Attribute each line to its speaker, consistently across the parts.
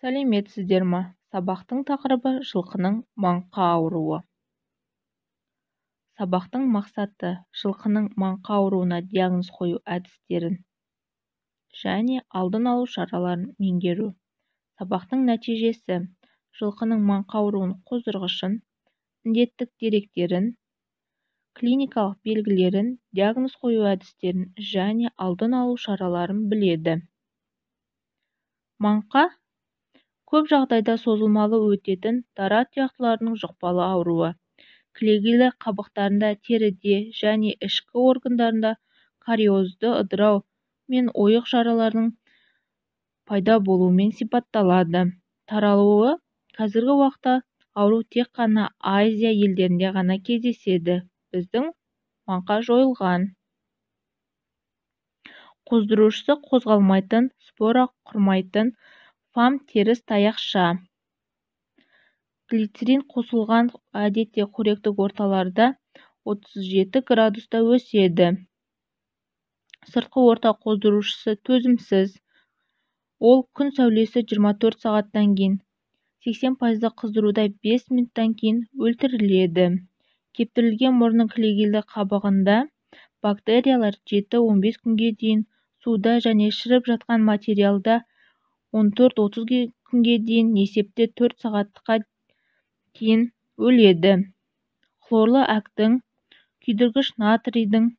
Speaker 1: сәлеметсіздер ма? Сабақтың тақырыбы жылқының маңқа ауруы. Сабақтың мақсаты жылқының маңқа ауруына диагноз қою әдістерін және алдын алу шараларын меңгеру. Сабақтың нәтижесі жылқының маңқа ауруын қоздырғышын, індеттік деректерін, клиникалық белгілерін, диагноз қою әдістерін және алдын алу шараларын біледі. Маңқа көп жағдайда созылмалы өтетін дара тұяқтылардың жұқпалы ауруы. Кілегейлі қабықтарында, теріде және ішкі органдарында кариозды ыдырау мен ойық жаралардың пайда болуымен сипатталады. Таралуы қазіргі уақытта ауру тек қана Азия елдерінде ғана кездеседі. Біздің маңқа жойылған. Қоздырушысы қозғалмайтын, спора құрмайтын фам теріс таяқша. Глицерин қосылған, әдетте қоректік орталарда 37 градуста өседі. Сыртқы орта қоздырушысы төзімсіз. Ол күн сәулесі 24 сағаттан кейін, 80% қыздыруда 5 минуттан кейін өлтіріледі. Кептірілген мұрынның кілегейлі қабығында бактериялар 7-15 күнге дейін, суда және шіріп жатқан материалда 14-30 күнге дейін, есепте 4 сағатқа кейін өледі. Хлорлы әктің, күйдіргіш натрийдің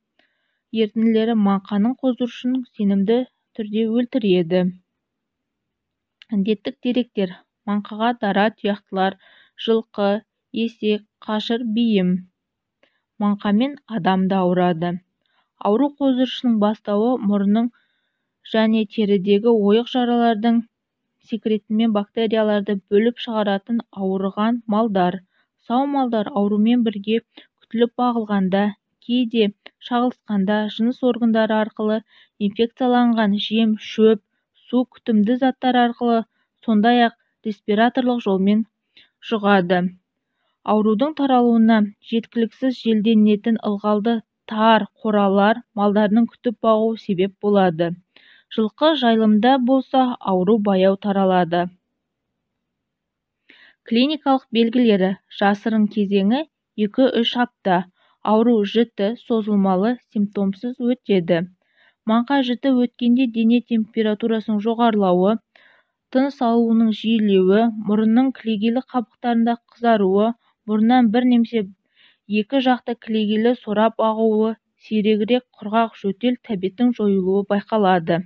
Speaker 1: ерітінділері маңқаның қоздырушының сенімді түрде өлтіреді. Індеттік деректер: маңқаға дара тұяқтылар, жылқы, есек, қашыр бейім. Маңқамен адам да ауырады. Ауру қоздырушының бастауы мұрынның және терідегі ойық жаралардың секретімен бактерияларды бөліп шығаратын ауырған малдар. Сау малдар аурумен бірге күтіліп бағылғанда, кейде шағылысқанда, жыныс органдары арқылы инфекцияланған жем, шөп, су, күтімді заттар арқылы, сондай-ақ респираторлық жолмен жұғады. Аурудың таралуына жеткіліксіз желденетін ылғалды тар қоралар малдардың күтіп бағу себеп болады. Жылқы жайылымда болса, ауру баяу таралады. Клиникалық белгілері: жасырын кезеңі 2-3 апта. Ауру жіті, созылмалы, симптомсыз өтеді. Маңқа жіті өткенде дене температурасының жоғарылауы, тыныс алуының жиілеуі, мұрынның кілегейлі қабықтарында қызаруы, мұрыннан бір немесе екі жақты кілегейлі сорап ағуы, сирегірек құрғақ жөтел тәбеттің жойылуы байқалады.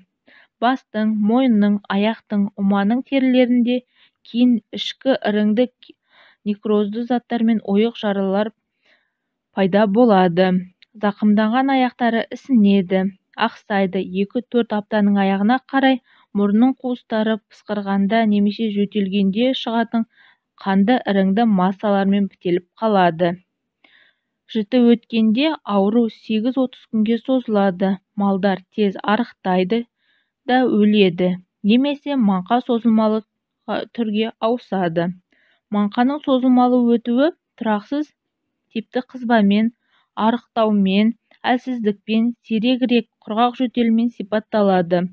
Speaker 1: Бастың, мойынның, аяқтың, ұманың терілерінде кейін ішкі іріңді некрозды заттар мен ойық жаралар пайда болады. Зақымданған аяқтары ісінеді, ақсайды. 2-4 аптаның аяғына қарай мұрынның қуыстары пысқырғанда немесе жөтелгенде шығатын қанды іріңді массалармен бітеліп қалады. Жіті өткенде ауру 8-30 күнге созылады. Малдар тез арықтайды да өледі, немесе маңқа созылмалы түрге ауысады. Маңқаның созылмалы өтуі тұрақсыз типті қызбамен, арықтаумен, әлсіздікпен, сирегірек құрғақ жөтелмен сипатталады.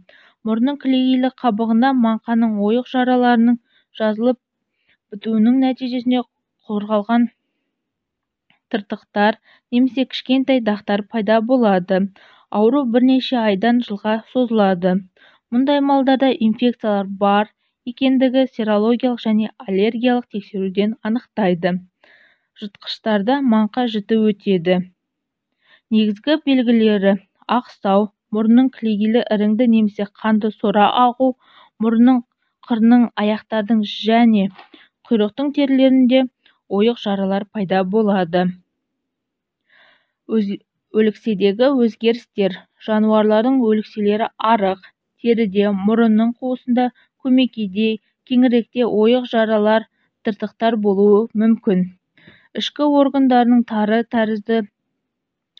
Speaker 1: Мұрынның кілегейлі қабығында маңқаның ойық жараларының жазылып бітуінің нәтижесінде қорғалған тыртықтар немесе кішкентай дақтар пайда болады. Ауру бірнеше айдан жылға созылады. Мұндай малдарда инфекциялар бар екендігі серологиялық және аллергиялық тексеруден анықтайды. Жытқыштарда маңқа жіті өтеді. Негізгі белгілері: ақсау, мұрынның кілегейлі іріңді немесе қанды сора ағу, мұрынның, қырының, аяқтардың және құйрықтың терілерінде ойық жаралар пайда болады. Өлікседегі өзгерістер: жануарлардың өлікселері арық, теріде, мұрынның қуысында, көмекейде, кеңіректе ойық жаралар, тыртықтар болуы мүмкін. Ішкі органдарының тары тәрізді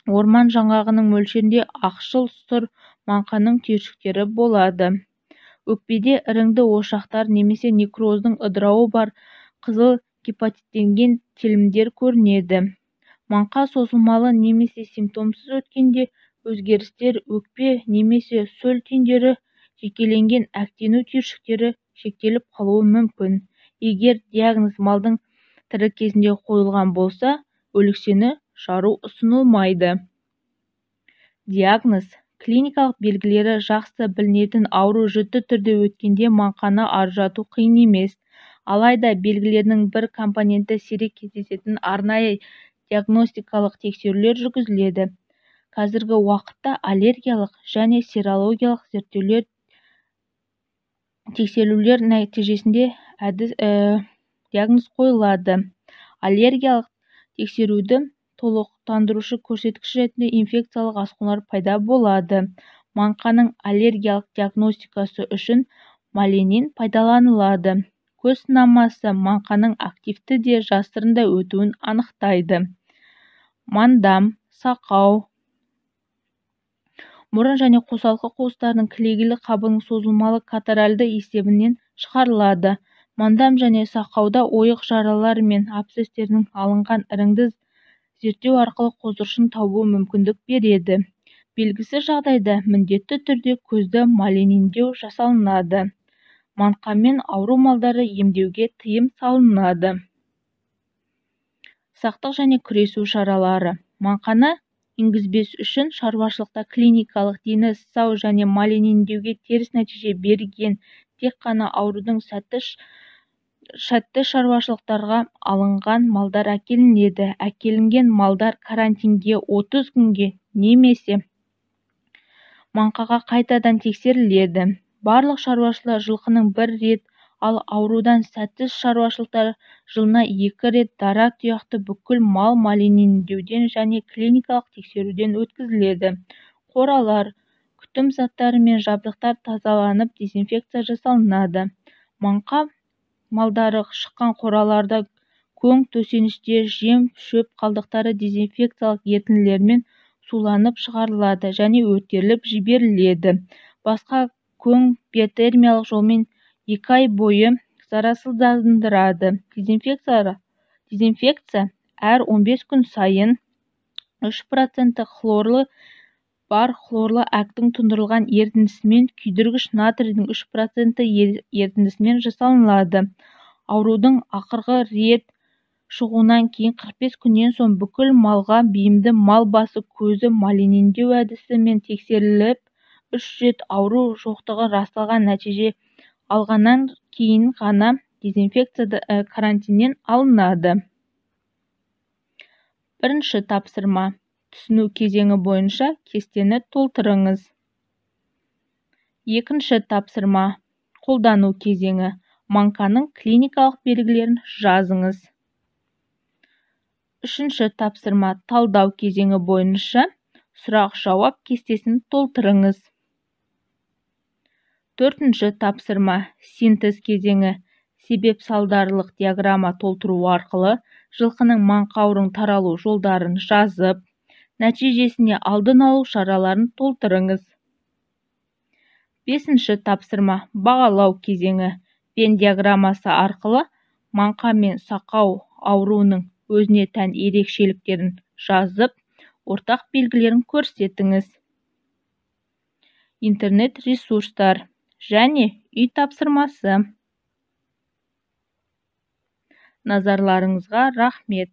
Speaker 1: орман жаңғағының мөлшерінде ақшыл сұр маңқаның түйіршіктері болады. Өкпеде іріңді ошақтар немесе некроздың ыдырауы бар қызыл гепатиттенген телімдер көрінеді. Маңқа созылмалы немесе симптомсыз өткенде өзгерістер: өкпе немесе сөл түйіндері, жекеленген әктену түйіршіктері, шектеліп қалуы мүмкін. Егер диагноз малдың тірі кезінде қойылған болса, өліксені шығару ұсынылмайды. Диагноз: клиникалық белгілері жақсы білінетін ауру жіті түрде өткенде маңқаны ажырату қиын емес. Алайда белгілерінің бір компоненті сирек кездесетін арнайы диагностикалық тексерулер жүргізіледі. Қазіргі уақытта аллергиялық және серологиялық тексерулер нәтижесінде диагноз қойылады. Аллергиялық тексеруді толықтандырушы көрсеткіш ретінде инфекциялық асқынулар пайда болады. Маңқаның аллергиялық диагностикасы үшін маленин пайдаланылады. Көз сынамасы маңқаның активті де жасырын да өтуін анықтайды. Мандам, сақау, мұрын және қосалқы қуыстарының кілегейлі қабының созылмалы катаральды есебінен шығарылады. Мандам және сақауда ойық жаралар мен абсцесстердің алынған іріңді зерттеу арқылы қоздырғышын табуы мүмкіндік береді. Белгісіз жағдайда міндетті түрде көзді малениндеу жасалынады. Маңқамен ауру малдары емдеуге тыйым салынады. Сақтық және күресу шаралары. Маңқаны енгізбес үшін шаруашылықта клиникалық дені сау және малениндеуге теріс нәтиже берген тек қана аурудың сәтті шаруашылықтарға алынған малдар әкелінеді. Әкелінген малдар карантинге 30 күнге немесе маңқаға қайтадан тексеріледі. Барлық шаруашылықтар жылқының бір рет, ал аурудан сәтсіз шаруашылықтар жылына 2 рет дара тұяқты бүкіл мал малениндеуден және клиникалық тексеруден өткізіледі. Қоралар, күтім заттары мен жабдықтар тазаланып, дезинфекция жасалынады. Маңқа малдары шыққан қораларда көң төсеніштер, жем, шөп қалдықтары дезинфекциялық ерітінділермен суланып шығарылады және өртеліп жіберіледі. Басқа көң биотермиялық жолмен 2 ай бойы зарарсыздандырады. Дезинфекция әр 15 күн сайын 3% хлорлы бар хлорлы әктің тұндырылған ерітіндісімен күйдіргіш натрийдің 3% ерітіндісімен жасалынады. Аурудың ақырғы рет шығуынан кейін 45 күннен соң бүкіл малға бейімді мал басы көзі малениндеу әдісімен тексеріліп, 3 рет ауру жоқтығы расталған нәтиже алғаннан кейін ғана карантиннен алынады. Бірінші тапсырма. Түсіну кезеңі бойынша кестені толтырыңыз. Екінші тапсырма. Қолдану кезеңі. Маңқаның клиникалық белгілерін жазыңыз. Үшінші тапсырма. Талдау кезеңі бойынша сұрақ-жауап кестесін толтырыңыз. Төртінші тапсырма. Синтез кезеңі. Себеп-салдарлық диаграмма толтыру арқылы жылқының маңқа ауруының таралу жолдарын жазып, нәтижесінде алдын алу шараларын толтырыңыз. Бесінші тапсырма. Бағалау кезеңі. Вен диаграммасы арқылы маңқа мен сақау ауруының өзіне тән ерекшеліктерін жазып, ортақ белгілерін көрсетіңіз. Интернет ресурстар және үй тапсырмасы. Назарларыңызға рахмет.